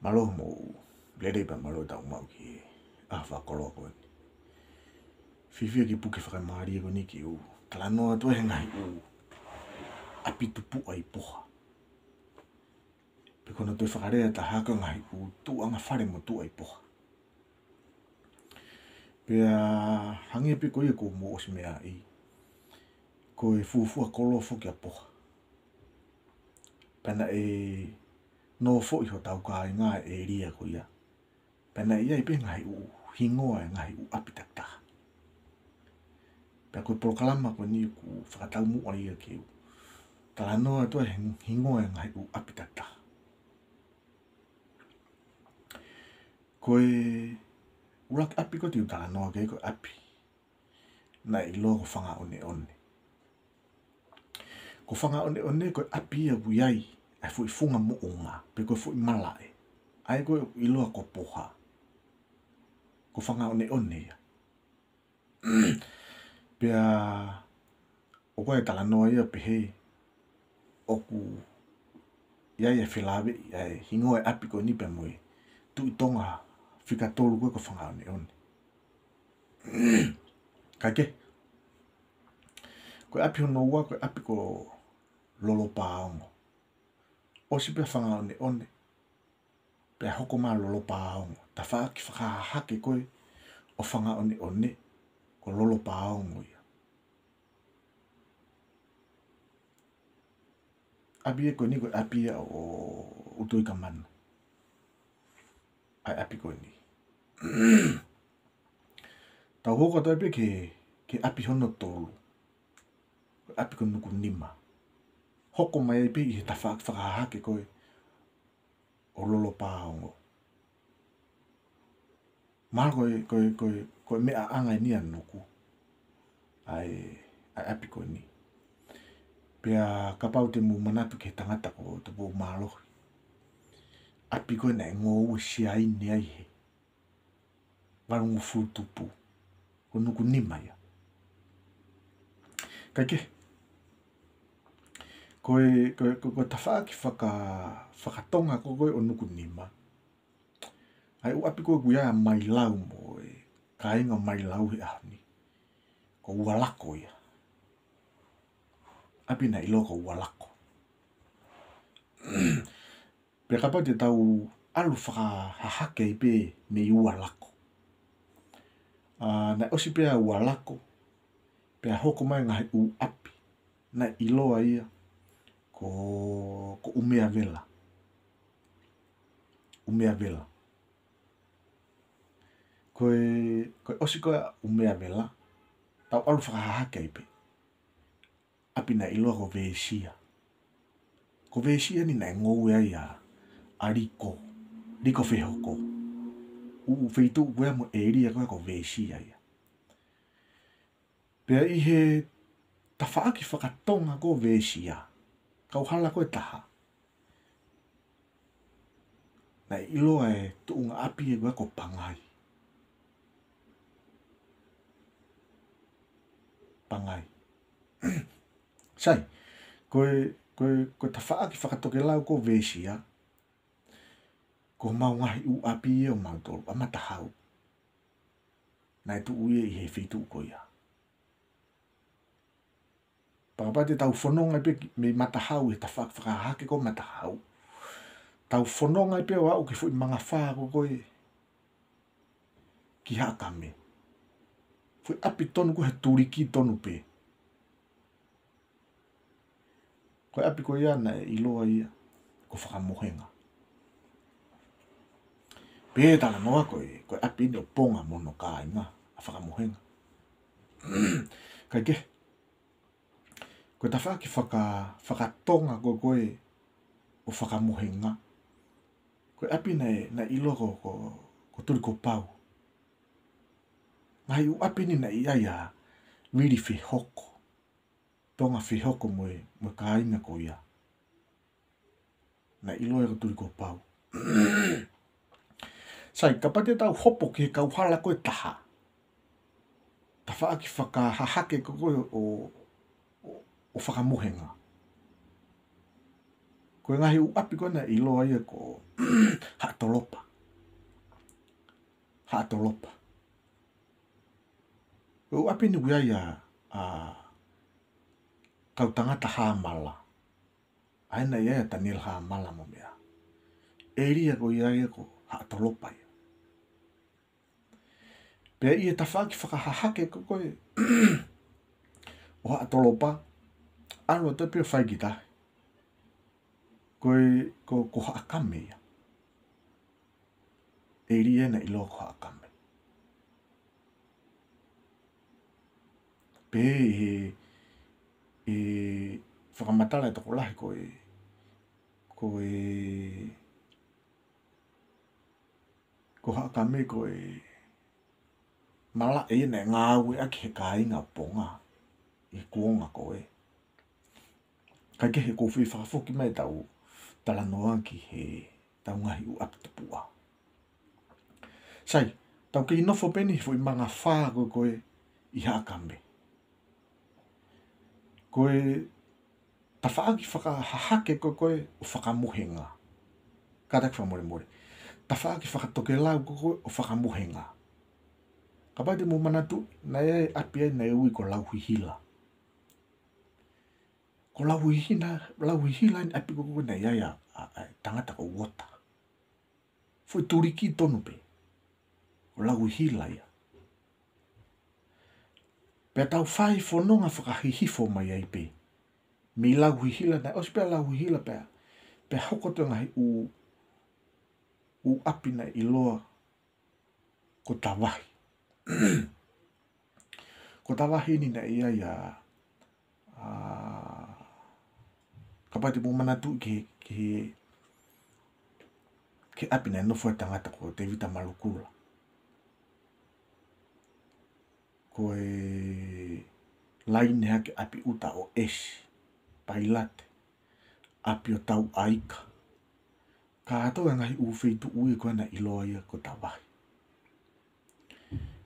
Malo mo lere pa malo tau mau ki whakolo ko ni. Whiwhia ki puke whakamari ko ni ki u. Talanoa tu he ngai u. Api tupu ai poha. Pe kona tu whakarea ta haka ngai u tu anga whare mo tu ai poha. Pea hangi pe ko ia ko mo os mea i. Ko e fuafua kolofo ki a poha. Pena e no fo iho tau ka ngā e ria ko ia. Pena ia i pe ngai u hingoa e ngai u apitata. Pea koe proklama ko ni ku whakatau mua ia ki u. Talanoa tu e hingoa e ngai u apitata. Koe urak api ko tiu talanoa ke ko api. Na i logo whanga one one. Ko whanga one one ko api ia wuiai. Ai fui funga mo unga. Pe koe fui malae. Ai koe i loa ko poha. Ko whanga one one ia. Pea o koe talanoa ia pehe. Oku iai e whilawe iai hingoa e api ko ni pe moe. Tu i tonga whikatolu koe ko whanga one one. Kake. Koe api hono ua koe api ko lolo paongo. Osi pe whanga one one. Pea hoko maa lolo paongo. Ta whaaki whakahake koe o whanga one one. Ko lolo paongo ia. Api e koe ni koe api ia o utui ka mana. Ai api koe ni. Tau hoko tai pe ke api hono tolu. Api ko nuku nima. Hoko mai pe i he ta whakahake koe o lolo paongo. Mara koe mea angai ni anuku. Ai api koe ni. Pea kapau te mu manatu ke tangata ko te po malohi. Api koe nei ngō ue siai ni ai he. Warungu futupu. Ko nuku nima ia. Kaike. Koe ta whaaki whakatonga ko koe o nuku nima. Ai u api koe kuia mai lau mo e. Kainga mai lau he ahoni. Ko ualako ia. Api na ilo ko ualako. Pea kapau te tau alu whakahake i pe me ualako. Na osi pea ualako. Pea hoko mai ngahi u api. Na iloa ia. Ko umea vela. Umea vela. Koe osi koe umea vela. Tau alu whakahake i pe. Api na iloa ko veesia. Ko veesia ni na ngou ia ia. A riko. Riko whehoko. Wheitu wea mo eria koe ko veesia ia. Pea i he ta whaaki whakatonga ko veesia. Kau hala koe taha. Na iloa e tuunga api e koe ko pangai. Pangai. Sai, koe ta whaaki whakatoke lau ko veesia. Ko mau ngahi u api e o mau tolu. Amata hau. Nai tu uie i he whitu ko ia. Pakapate tau whanonga i pe me mata hau e ta whakahake ko mata hau. Tau whanonga i pe o au ki fui mga whaa ko koe. Ki hakame. Fui api tonu ko he turiki tonu pe. Koe api ko ia na iloa ia. Ko whakamohenga. Pe tala noa koe api ni o ponga mono ka inga. A whakamohenga. Kai ke. Koe ta whaaki whakatonga koe o whakamohenga. Koe api na iloa ko turi ko pau. Ngai u api ni na ia ia. Miri whihoko. Tonga whihoko moe ka inga ko ia. Na iloa ko turi ko pau. Sai, kapate tau hopo ki kau hala koe taha. Ta whaaki whakahahake koe o whakamohenga. Koe ngahi u api koe na iloa ia ko haatolopa. Haatolopa. O api ni wia ia kau tangata hamala. Aina ia tanil hamala mo mea. Eria ko ia ko haatolopa ia. Pea ia tawhaki whakahahake ko koe. O haatolopa. Anu te pia whai ki tahi. Koe ko haakame ia. Eria na ilo ko haakame. Pe whakamatala e toko lahi ko haakame koe mala e ne ngāwe aki he kāinga ponga i kuonga koe. Kai ke he kōwhi whakafoki mai tau tala noa ki he tau ngahi u apitapua. Sai, tau ki nofo peni fo i manga whaa koe i haakame. Koe ta whaaki whakahahake koe o whakamuhenga. Kātak whamore. Ta whaaki whakatoke lau koe o whakamuhenga. Ka pai te mō manatu, na e api ai na e ui ko lauhihila. Ko lauhihila ni api koe na ia tangata ko wota. Foi turiki tonu pe. Ko lauhihila ia. Pea tau whai whanonga whakahihifo mai ai pe. Mi lauhihila na os pea lauhihila pea. Pea hokoto ngahi u api na iloa ko tawahi. Ko tawahi ni na ia kapai te mōmanatu ke api na nofo e tangata ko te vita malukula. Ko e laine hake api uta o esi, pailate, api o tau aika. Ka ato e ngahi uwhitu ui koe na iloa ia ko tawahi.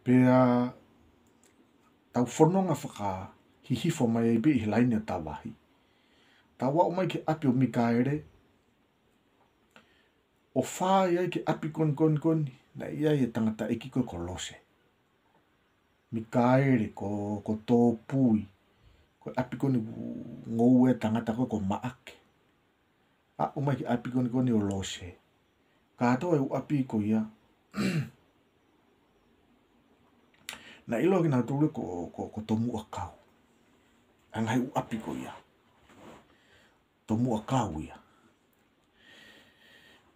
Pea tau whanonga whaka hihifo mai e bi i laine o tawahi. Tawa o mai ke api o mikaere. O whai ai ke api koni na ia e tangata eki koe kolose. Mikaere ko tō pui. Ko api koni ngou e tangata koe ko maake. A o mai ke api koni o lose. Ka ato e u api ko ia. Na ilo ki nga tūre ko tomu a kau. Angai u api ko ia. Tomu a kau ia.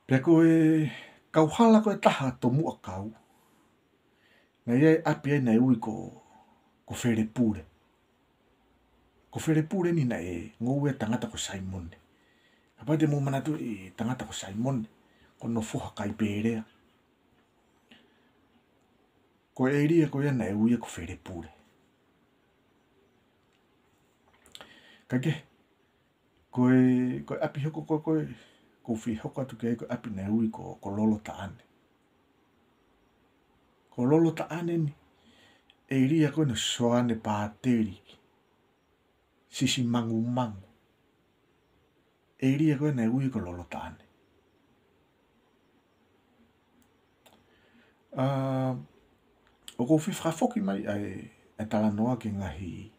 Pea koe kau hala koe taha tomu a kau. Na ia api ai na ui ko where pure. Ko where pure ni na e ngou e tangata ko Saimone. Kapai te mō manatu i tangata ko Saimone. Ko no fuha kai pērea. Ko e ria ko ia na e ui ko where pure. Kake, koe api hoko koe ko whi hoko atu kei ko api na ui ko lolo taane. Ko lolo taane ni, e ria koe na soane pāteri. Sisi mangu. E ria koe na ui ko lolo taane. O ko whi whafoki mai e tala noa ki ngahi.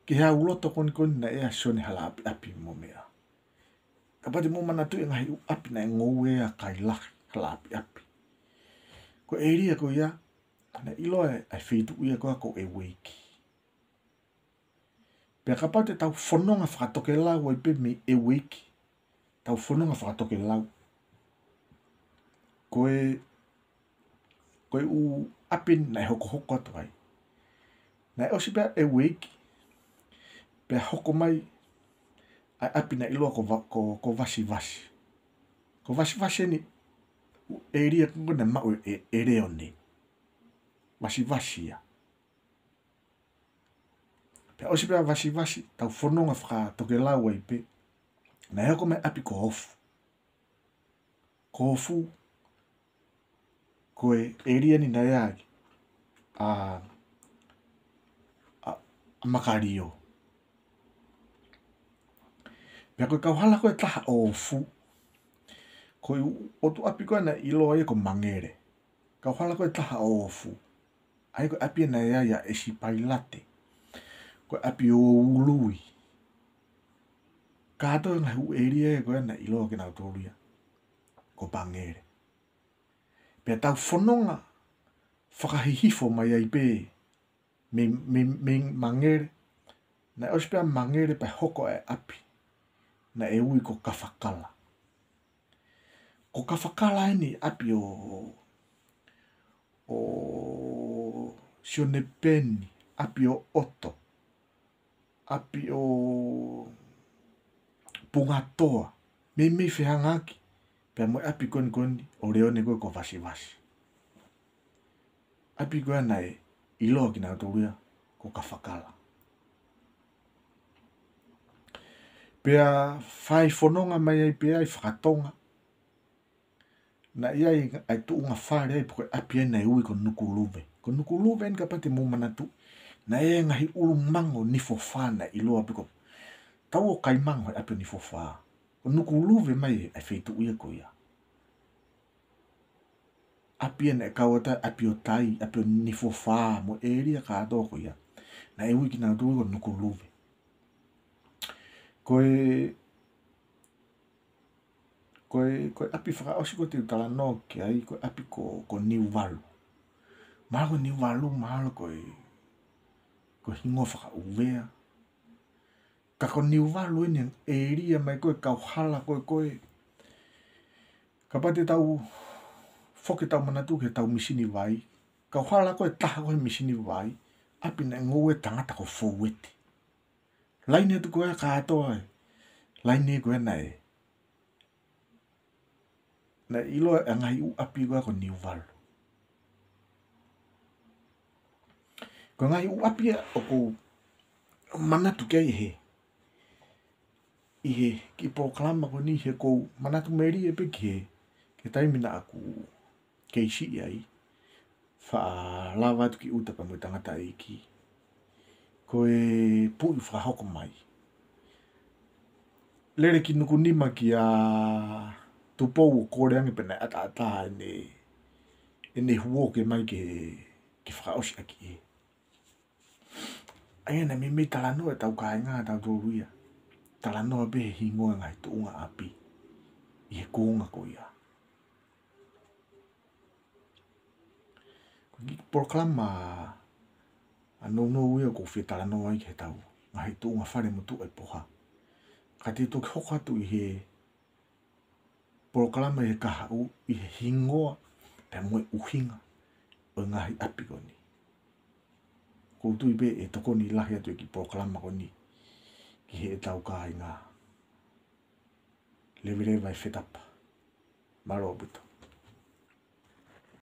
Ki hea uloto koni na ea sone hala api mo mea. Ka pati mō manatu e ngahi api na e ngou e a kai lahi hala api. Ko e ria ko ia, na ilo e whitu ia ko e weiki. Pea ka pati tau whanonga whakatoke lau ai pe me e weiki. Tau whanonga whakatoke lau. Koe u api na e hoko atu ai. Na e osi pea e weiki. Pea hoko mai ai api na iloa ko vasi. Ko vasi ni e ria kungo na mau e reo ni. Vasi ia. Pea osi pea vasi tau whanonga whakatoke lau ai pe. Na e hoko mai api ko hofu. Ko hofu koe e ria ni na eagi a makario. Pea koe kau hala koe taha o fu. Ko o tu api koe na ilo ai ko mangere. Ka whala koe taha o fu. Ai ko api na ia e si pailate. Ko api o ului. Ka ato nga hu eria e koe na ilo ke na utoria. Ko mangere. Pea tau whanonga whakahihifo mai ai pe me mangere. Na ospea mangere pe hoko e api. Na e ui ko kawhakala. Ko kawhakala ni api o sione peni, api o oto, api o pungatoa, me whihangaki, pia mo api koni o reone koe ko vasi. Api koe nei ilo ki nga toria ko kawhakala. Pea whai whanonga mai ai pea ai whakatonga. Na iai ai tu unga whare ai koe api ai nei ui ko nuku luve. Ko nuku luve ni ka pati mō manatu. Na e ngahi ulu mango nifo whana ilo api ko. Tau o kai mango api o nifo wha. Ko nuku luve mai ai whaitu uia ko ia. Api ai kawata api o tai, api o nifo wha mo eria ka ato ko ia. Na e ui ki nga tui ko nuku luve. Koe api whakaosi ko te utala no ki ai koe api ko niu walu. Mahalo ko niu walu, mahalo ko hingo whakauvea. Ka ko niu walu eni e ria mai koe kauhala koe. Ka pate tau whoke tau manatu ke tau misini vai. Kauhala koe taha koe misini vai. Api na ngoe tangata ko fowete. Laine tu koe ka atoa. Laine koe na e. Na ilo e ngai u api koe ko niu walu. Ko ngai u api o ko manatu kia ihe ki proklama ko ni he ko manatu meri e pe ki ke taimina aku keisi ai. Wha lawa tu ki utapa mo tangata e ki. Ko e pui whahoko mai. Lere ki nuku nima ki a tupou o koreangi pena ata ene huo ke mai ke whakaosi aki e. Aia na me talanoa e tau kāinga tau tōruia. Talanoa be he hingoa ngai tu unga api. I he kōnga ko ia. Ko ki proklama no uia ko whia talanoa i ke tau. Ngai tu unga whare mutu e poha. Ka te toki hoka tu i he proklama i he kaha u i he hingoa pe moe uhinga o ngahi api koni. Ko tui be e toko ni lahi atu e ki proklama koni ki he e tau kāinga. Lewe vai whetapa. Maro buto.